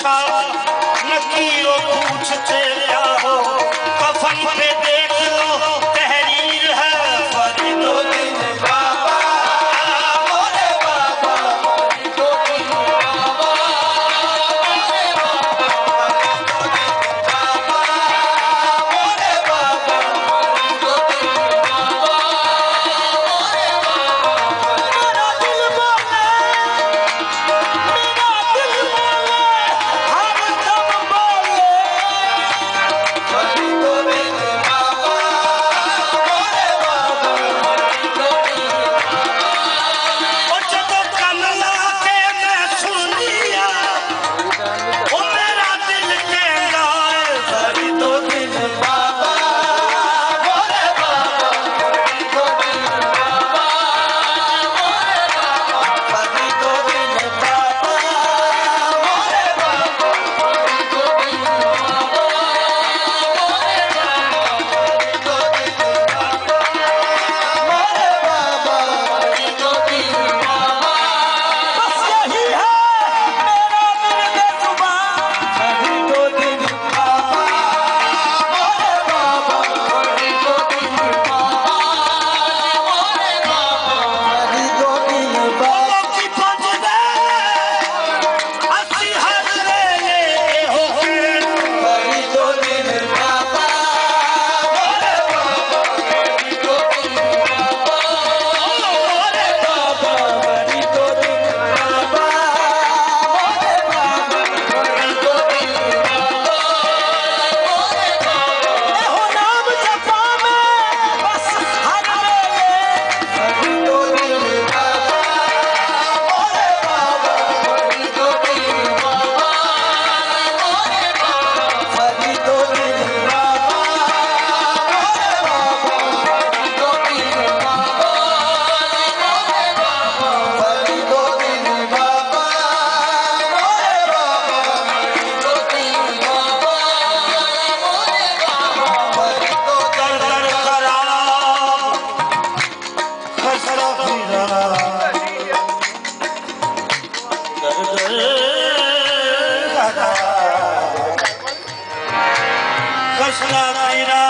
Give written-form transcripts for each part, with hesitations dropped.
पूछा नकीरों पूछते क्या हो, कफन पे देख लो तहरीर है फरीदो दिन बाबा मोरे बाबा फरीदो दिन बाबा मोरे बाबा मोरे बाबा फरीदो दिन बाबा मोरे बाबा। मेरा दिल बोले हर दम बोले फरीदो दिन बाबा मोरे बाबा फरीदो दिन बाबा। ओ जदों कमला के मैं सुन लिया ओ मेरा दिल कहंदा है फरीदो दिन बाबा मोरे बाबा फरीदो दिन बाबा मोरे बाबा फरीदो दिन बाबा मोरे बाबा फरीदो दिन बाबा मोरे बाबा फरीदो दिन बाबा मोरे बाबा फरीदो दिन बाबा। बस यही है मेरा मुर्दे जुबान फरीदो दिन बाबा मोरे बाबा फरीदो दिन बाबा मोरे बाबा फरीदो दिन बाबा की पंज दे अस्सी हर ले हो फरीदो दिन बाबा मोरे बाबा फरीदो दिन बाबा मोरे बाबा फरीदो दिन बाबा मोरे बाबा फरीदो दिन बाबा मोरे बाबा। एहो नाम जपा में बस हर वेले फरीदो दिन बाबा मोरे बाबा फरीदो दिन बाबा मोरे बाबा फरीदो दिन बाबा मोरे बाबा फरीदो दिन बाबा मोरे बाबा फरीदो दिन बाबा मोरे बाबा फरीदो दिन बाबा मोरे बाबा फरीदो दर दर खराब खसरा फिरा दर दर खराब खसरा फिरा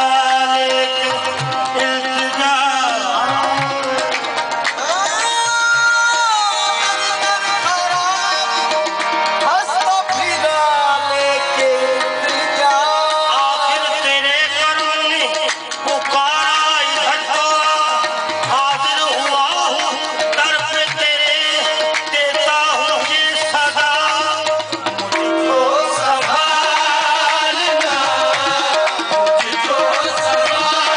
लेके इल्तिजा आखिर तेरे कर्म ने पुकारा इधर तो हाजिर हुआ हूँ दर पे तेरे देता हूँ ये सदा मुझको संभालना मुझको संभालना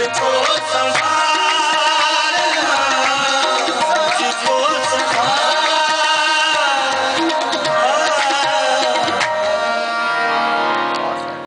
मुझको संभाल